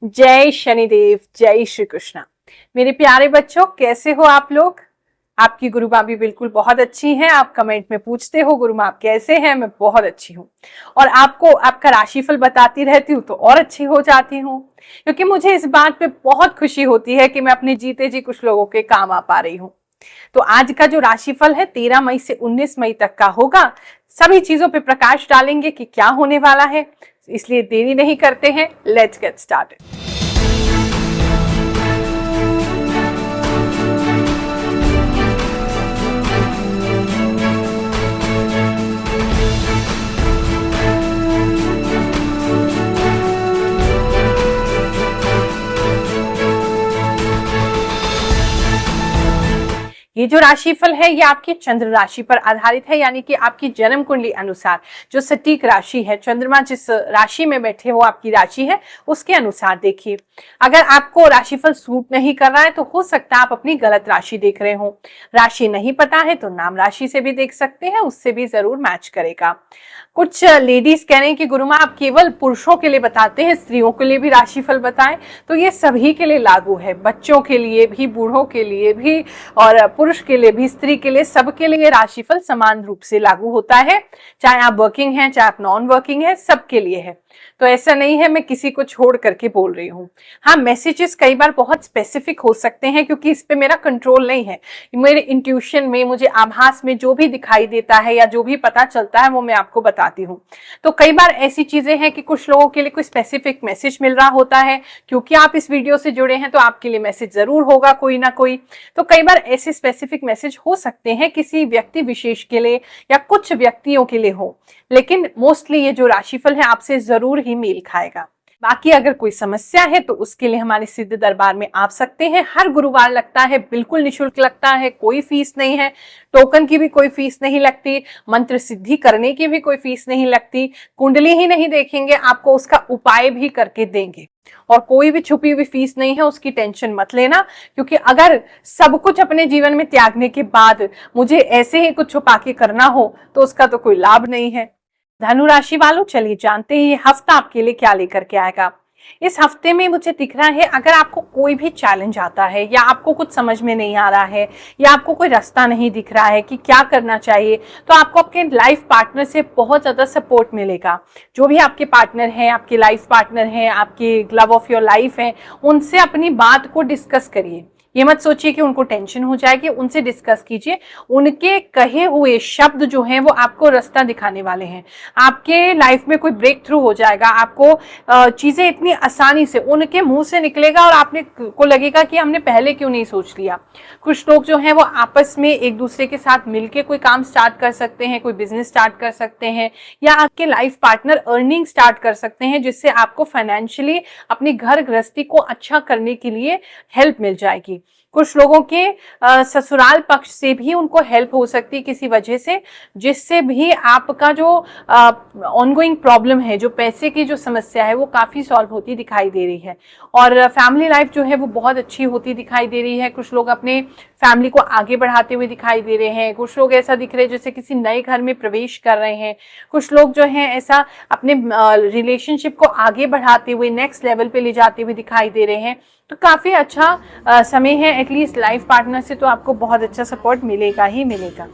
जय शनिदेव, जय श्री कृष्णा। मेरे प्यारे बच्चों, कैसे हो आप लोग? आपकी गुरु माँ भी बिल्कुल बहुत अच्छी हैं। आप कमेंट में पूछते हो गुरु माँ आप कैसे हैं। मैं बहुत अच्छी हूँ और आपको आपका राशिफल बताती रहती हूँ तो और अच्छी हो जाती हूँ, क्योंकि मुझे इस बात पे बहुत खुशी होती है कि मैं अपने जीते जी कुछ लोगों के काम आ पा रही हूँ। तो आज का जो राशिफल है 13 मई से 19 मई तक का होगा। सभी चीजों पे प्रकाश डालेंगे कि क्या होने वाला है, इसलिए देरी नहीं करते हैं। Let's get started. ये जो राशिफल है ये आपकी चंद्र राशि पर आधारित है, यानी कि आपकी जन्म कुंडली अनुसार जो सटीक राशि है, चंद्रमा जिस राशि में बैठे वो आपकी राशि है उसके अनुसार देखिए। अगर आपको राशिफल सूट नहीं कर रहा है तो हो सकता है आप अपनी गलत राशि देख रहे हो। राशि नहीं पता है तो नाम राशि से भी देख सकते हैं, उससे भी जरूर मैच करेगा। कुछ लेडीज कह रहे हैं कि गुरु माँ आप केवल पुरुषों के लिए बताते हैं, स्त्रियों के लिए भी राशिफल बताएं। तो ये सभी के लिए लागू है, बच्चों के लिए भी, बूढ़ों के लिए भी और पुरुष के लिए भी, स्त्री के लिए, सबके लिए राशिफल समान रूप से लागू होता है। चाहे आप वर्किंग हैं, चाहे आप नॉन वर्किंग हैं, सबके लिए है। तो ऐसा नहीं है मैं किसी को छोड़ करके बोल रही हूँ। हाँ, मैसेजेस कई बार बहुत स्पेसिफिक हो सकते हैं क्योंकि इस पे मेरा कंट्रोल नहीं है। मेरे इंट्यूशन में, मुझे आभास में जो भी दिखाई देता है या जो भी पता चलता है वो मैं आपको बताती हूँ। तो कई बार ऐसी चीजें हैं कि कुछ लोगों के लिए कोई स्पेसिफिक मैसेज मिल रहा होता है। क्योंकि आप इस वीडियो से जुड़े हैं तो आपके लिए मैसेज जरूर होगा कोई ना कोई। तो कई बार ऐसे स्पेसिफिक मैसेज हो सकते हैं किसी व्यक्ति विशेष के लिए या कुछ व्यक्तियों के लिए हो, लेकिन मोस्टली ये जो राशिफल है आपसे जरूर ही मेल खाएगा। बाकी अगर कोई समस्या है तो उसके लिए हमारे सिद्ध दरबार में आ सकते हैं। हर गुरुवार लगता है, बिल्कुल निशुल्क लगता है, कोई फीस नहीं है। टोकन की भी कोई फीस नहीं लगती, मंत्र सिद्धि करने की भी कोई फीस नहीं लगती। कुंडली ही नहीं देखेंगे, आपको उसका उपाय भी करके देंगे और कोई भी छुपी हुई फीस नहीं है, उसकी टेंशन मत लेना। क्योंकि अगर सब कुछ अपने जीवन में त्यागने के बाद मुझे ऐसे ही कुछ छुपा के करना हो तो उसका तो कोई लाभ नहीं है। धनु राशि वालों, चलिए जानते हैं ये हफ्ता आपके लिए क्या लेकर के आएगा। इस हफ्ते में मुझे दिख रहा है अगर आपको कोई भी चैलेंज आता है या आपको कुछ समझ में नहीं आ रहा है या आपको कोई रास्ता नहीं दिख रहा है कि क्या करना चाहिए, तो आपको आपके लाइफ पार्टनर से बहुत ज्यादा सपोर्ट मिलेगा। जो भी आपके पार्टनर हैं, आपके लाइफ पार्टनर हैं, आपके लव ऑफ योर लाइफ हैं, उनसे अपनी बात को डिस्कस करिए। ये मत सोचिए कि उनको टेंशन हो जाएगी, उनसे डिस्कस कीजिए। उनके कहे हुए शब्द जो हैं वो आपको रास्ता दिखाने वाले हैं। आपके लाइफ में कोई ब्रेक थ्रू हो जाएगा, आपको चीजें इतनी आसानी से उनके मुंह से निकलेगा और आपने को लगेगा कि हमने पहले क्यों नहीं सोच लिया। कुछ लोग जो हैं वो आपस में एक दूसरे के साथ मिलके कोई काम स्टार्ट कर सकते हैं, कोई बिजनेस स्टार्ट कर सकते हैं, या आपके लाइफ पार्टनर अर्निंग स्टार्ट कर सकते हैं जिससे आपको फाइनेंशियली अपनी घर गृहस्थी को अच्छा करने के लिए हेल्प मिल जाएगी। कुछ लोगों के ससुराल पक्ष से भी उनको हेल्प हो सकती है किसी वजह से, जिससे भी आपका जो ऑनगोइंग प्रॉब्लम है, जो पैसे की जो समस्या है, वो काफी सॉल्व होती दिखाई दे रही है। और फैमिली लाइफ जो है वो बहुत अच्छी होती दिखाई दे रही है। कुछ लोग अपने फैमिली को आगे बढ़ाते हुए दिखाई दे रहे हैं। कुछ लोग ऐसा दिख रहे हैं जैसे किसी नए घर में प्रवेश कर रहे हैं। कुछ लोग जो हैं ऐसा अपने रिलेशनशिप को आगे बढ़ाते हुए नेक्स्ट लेवल पे ले जाते हुए दिखाई दे रहे हैं। तो काफी अच्छा समय है। एटलीस्ट लाइफ पार्टनर से तो आपको बहुत अच्छा सपोर्ट मिलेगा ही मिलेगा।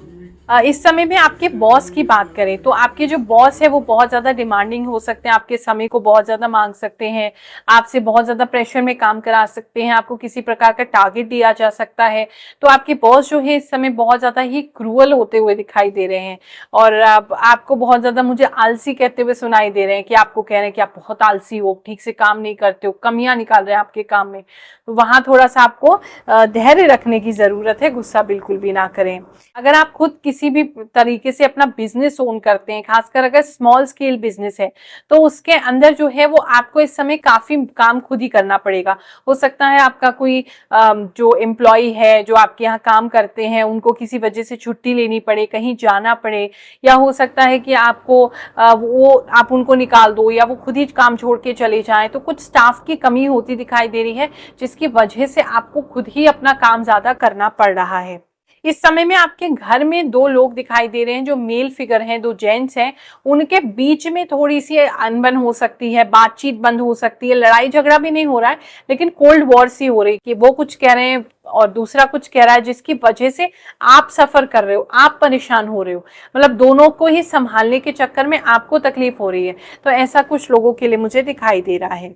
इस समय में आपके बॉस की बात करें तो आपके जो बॉस है वो बहुत ज्यादा डिमांडिंग हो सकते हैं, आपके समय को बहुत ज्यादा मांग सकते हैं, आपसे बहुत ज्यादा प्रेशर में काम करा सकते हैं, आपको किसी प्रकार का टारगेट दिया जा सकता है। तो आपके बॉस जो है इस समय बहुत ज्यादा ही क्रूअल होते हुए दिखाई दे रहे हैं और आपको बहुत ज्यादा, मुझे आलसी कहते हुए सुनाई दे रहे हैं कि आपको कह रहे हैं कि आप बहुत आलसी हो, ठीक से काम नहीं करते हो, कमियां निकाल रहे हैं आपके काम में। तो वहां थोड़ा सा आपको धैर्य रखने की जरूरत है, गुस्सा बिल्कुल भी ना करें। अगर आप खुद किसी भी तरीके से अपना बिजनेस ओन करते हैं, खासकर अगर स्मॉल स्केल बिजनेस है, तो उसके अंदर जो है वो आपको इस समय काफी काम खुद ही करना पड़ेगा। हो सकता है आपका कोई जो एम्प्लॉय है, जो आपके यहाँ काम करते हैं, उनको किसी वजह से छुट्टी लेनी पड़े, कहीं जाना पड़े, या हो सकता है कि आपको वो आप उनको निकाल दो या वो खुद ही काम छोड़ के चले जाएं। तो कुछ स्टाफ की कमी होती दिखाई दे रही है जिसकी वजह से आपको खुद ही अपना काम ज्यादा करना पड़ रहा है। इस समय में आपके घर में दो लोग दिखाई दे रहे हैं जो मेल फिगर हैं, दो जेंट्स हैं, उनके बीच में थोड़ी सी अनबन हो सकती है, बातचीत बंद हो सकती है, लड़ाई झगड़ा भी नहीं हो रहा है लेकिन कोल्ड वॉर सी हो रही है कि वो कुछ कह रहे हैं और दूसरा कुछ कह रहा है, जिसकी वजह से आप सफर कर रहे हो, आप परेशान हो रहे हो, मतलब दोनों को ही संभालने के चक्कर में आपको तकलीफ हो रही है। तो ऐसा कुछ लोगों के लिए मुझे दिखाई दे रहा है।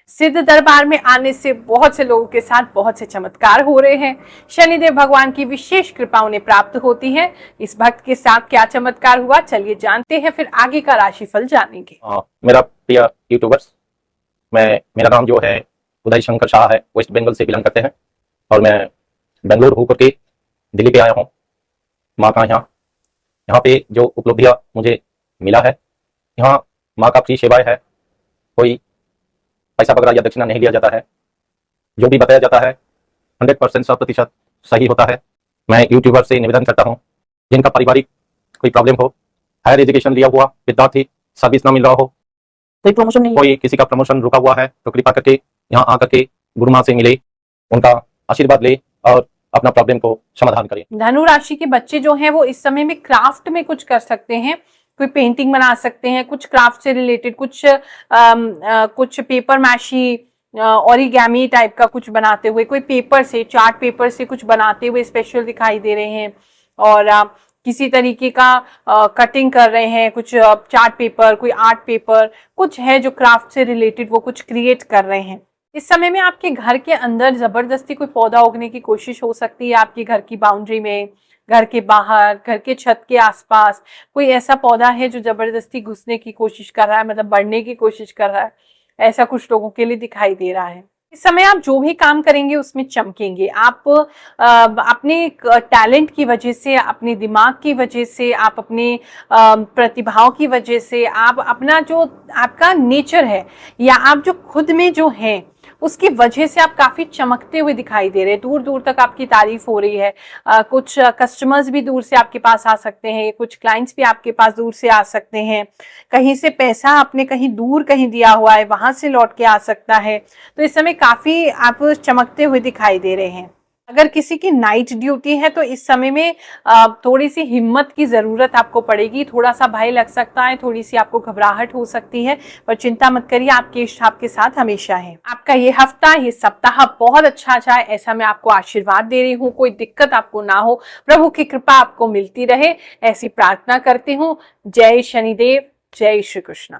सिद्ध दरबार में आने से बहुत से लोगों के साथ बहुत से चमत्कार हो रहे हैं। शनिदेव भगवान की विशेष कृपा उन्हें प्राप्त होती है। इस भक्त के साथ क्या चमत्कार हुआ, चलिए जानते हैं, फिर आगे का राशिफल जानेंगे। मेरा प्रिय यूट्यूबर्स, मेरा नाम जो है उदय शंकर शाह है, वेस्ट बंगाल से बिलोंग करते हैं और मैं बेंगलोर होकर के दिल्ली पे आया हूँ माँ का यहाँ पे जो उपलब्धियाँ मुझे मिला है, यहाँ माँ का फ्री सेवाएं है, कोई पैसा वगैरह या दक्षिणा नहीं लिया जाता है, जो भी बताया जाता है 100% 100% सही होता है। मैं यूट्यूबर से निवेदन करता हूँ जिनका पारिवारिक कोई प्रॉब्लम हो, हायर एजुकेशन लिया हुआ विद्यार्थी, सर्विस ना मिल रहा हो, कोई प्रमोशन नहीं, कोई किसी का प्रमोशन रुका हुआ है, तो कृपा करके यहाँ आकर के गुरु माँ से मिले, उनका आशीर्वाद ले और अपना प्रॉब्लम को समाधान करें। धनु राशि के बच्चे जो हैं वो इस समय में क्राफ्ट में कुछ कर सकते हैं, कोई पेंटिंग बना सकते हैं, कुछ क्राफ्ट से रिलेटेड, कुछ पेपर मैशी, ओरिगैमी टाइप का कुछ बनाते हुए, कोई पेपर से, चार्ट पेपर से कुछ बनाते हुए स्पेशल दिखाई दे रहे हैं। और किसी तरीके का कटिंग कर रहे हैं, कुछ चार्ट पेपर, कोई आर्ट पेपर, कुछ है जो क्राफ्ट से रिलेटेड वो कुछ क्रिएट कर रहे हैं। इस समय में आपके घर के अंदर जबरदस्ती कोई पौधा उगने की कोशिश हो सकती है, आपके घर की बाउंड्री में, घर के बाहर, घर के छत के आसपास कोई ऐसा पौधा है जो जबरदस्ती घुसने की कोशिश कर रहा है, मतलब बढ़ने की कोशिश कर रहा है। ऐसा कुछ लोगों के लिए दिखाई दे रहा है। इस समय आप जो भी काम करेंगे उसमें चमकेंगे। आप अपने टैलेंट की वजह से, अपने दिमाग की वजह से, आप अपने प्रतिभाओं की वजह से, आप अपना जो आपका नेचर है या आप जो खुद में जो है उसकी वजह से आप काफी चमकते हुए दिखाई दे रहे हैं। दूर दूर तक आपकी तारीफ हो रही है। कुछ कस्टमर्स भी दूर से आपके पास आ सकते हैं, कुछ क्लाइंट्स भी आपके पास दूर से आ सकते हैं। कहीं से पैसा आपने कहीं दूर कहीं दिया हुआ है, वहां से लौट के आ सकता है। तो इस समय काफी आप चमकते हुए दिखाई दे रहे हैं। अगर किसी की नाइट ड्यूटी है तो इस समय में थोड़ी सी हिम्मत की जरूरत आपको पड़ेगी, थोड़ा सा भय लग सकता है, थोड़ी सी आपको घबराहट हो सकती है, पर चिंता मत करिए, आपके इष्ट आपके साथ हमेशा है। आपका ये हफ्ता, ये सप्ताह बहुत अच्छा जाए, ऐसा मैं आपको आशीर्वाद दे रही हूँ। कोई दिक्कत आपको ना हो, प्रभु की कृपा आपको मिलती रहे, ऐसी प्रार्थना करती हूँ। जय शनिदेव, जय श्री कृष्ण।